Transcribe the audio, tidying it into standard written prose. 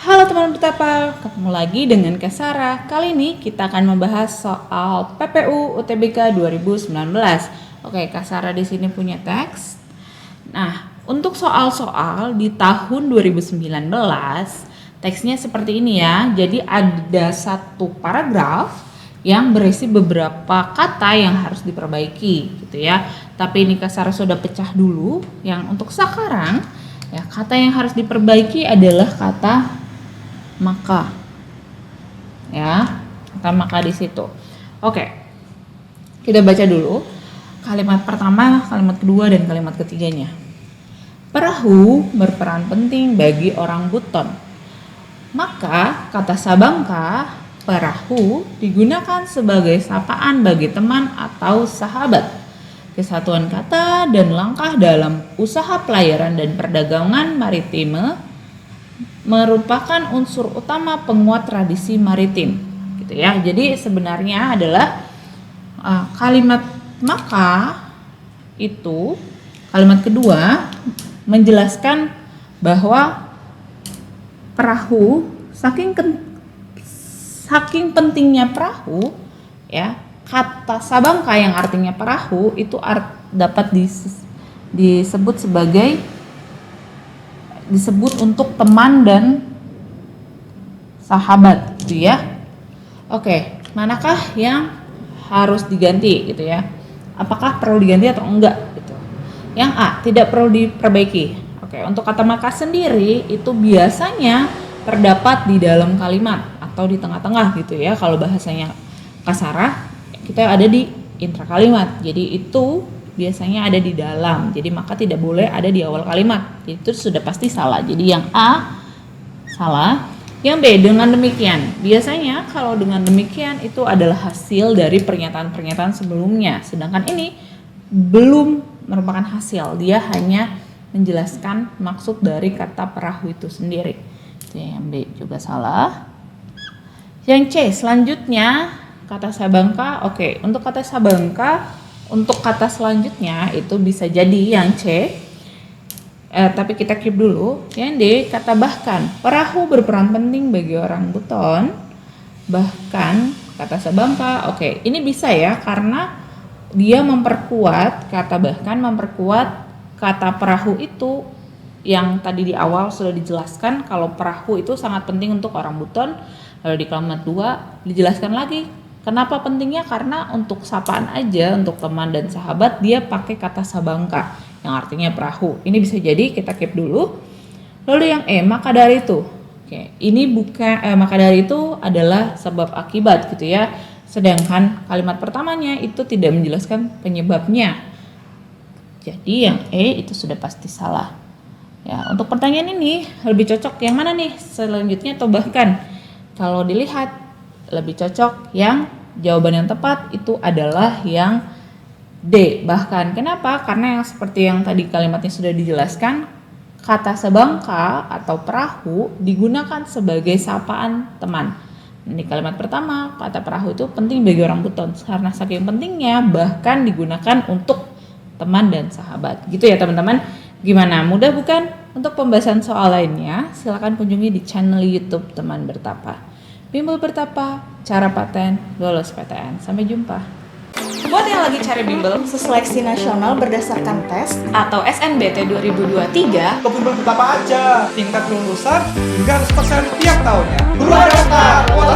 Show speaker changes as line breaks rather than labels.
Halo teman betapa, ketemu lagi dengan Kak Sarah. Kali ini kita akan membahas soal PPU UTBK 2019. Oke, Kak Sarah di sini punya teks. Nah, untuk soal-soal di tahun 2019, teksnya seperti ini ya. Jadi ada satu paragraf yang berisi beberapa kata yang harus diperbaiki gitu ya. Tapi ini Kak Sarah sudah pecah dulu. Yang untuk sekarang ya, kata yang harus diperbaiki adalah kata maka. Ya, kata maka di situ. Oke. Kita baca dulu kalimat pertama, kalimat kedua dan kalimat ketiganya. Perahu berperan penting bagi orang buton. Maka kata sabangka perahu digunakan sebagai sapaan bagi teman atau sahabat. Kesatuan kata dan langkah dalam usaha pelayaran dan perdagangan maritime merupakan unsur utama penguat tradisi maritim, gitu ya. Jadi sebenarnya adalah kalimat maka itu kalimat kedua menjelaskan bahwa perahu saking pentingnya perahu ya, kata sabangka yang artinya perahu itu dapat disebut untuk teman dan sahabat gitu ya. Oke, manakah yang harus diganti gitu ya? Apakah perlu diganti atau enggak gitu. Yang A, tidak perlu diperbaiki. Oke, untuk kata maka sendiri itu biasanya terdapat di dalam kalimat atau di tengah-tengah gitu ya. Kalau bahasanya Kak Sarah, kita ada di intra kalimat. Jadi itu biasanya ada di dalam, jadi maka tidak boleh ada di awal kalimat. Itu sudah pasti salah. Jadi yang A salah. Yang B, dengan demikian. Biasanya kalau dengan demikian itu adalah hasil dari pernyataan-pernyataan sebelumnya. Sedangkan ini belum merupakan hasil. Dia hanya menjelaskan maksud dari kata perahu itu sendiri. Jadi yang B juga salah. Yang C selanjutnya kata sabangka. Oke, untuk kata sabangka, untuk kata selanjutnya itu bisa jadi yang C, tapi kita keep dulu. Yang D, kata bahkan. Perahu berperan penting bagi orang buton. Bahkan kata sabangka. Oke, ini bisa ya karena dia memperkuat kata bahkan, memperkuat kata perahu itu yang tadi di awal sudah dijelaskan kalau perahu itu sangat penting untuk orang buton. Lalu di kalimat 2 dijelaskan lagi. Kenapa pentingnya? Karena untuk sapaan aja, untuk teman dan sahabat dia pakai kata sabangka yang artinya perahu. Ini bisa jadi kita keep dulu. Lalu yang E, maka dari itu. Oke, ini bukan maka dari itu adalah sebab akibat gitu ya. Sedangkan kalimat pertamanya itu tidak menjelaskan penyebabnya. Jadi yang E itu sudah pasti salah. Ya, untuk pertanyaan ini lebih cocok yang mana nih? Selanjutnya atau bahkan? Kalau dilihat lebih cocok yang jawaban yang tepat itu adalah yang D, bahkan. Kenapa? Karena yang seperti yang tadi kalimatnya sudah dijelaskan, kata sabangka atau perahu digunakan sebagai sapaan teman. Di kalimat pertama, kata perahu itu penting bagi orang buton karena saking pentingnya bahkan digunakan untuk teman dan sahabat. Gitu ya teman-teman. Gimana? Mudah bukan? Untuk pembahasan soal lainnya, silakan kunjungi di channel YouTube Teman Bertapa. Bimbel Bertapa, cara paten, lolos PTN. Sampai jumpa.
Buat yang lagi cari bimbel seleksi nasional berdasarkan tes atau SNBT 2023,
ke Bimbel Bertapa aja. Tingkat kelulusan hingga 100% tiap tahunnya. Dua daftar, kuota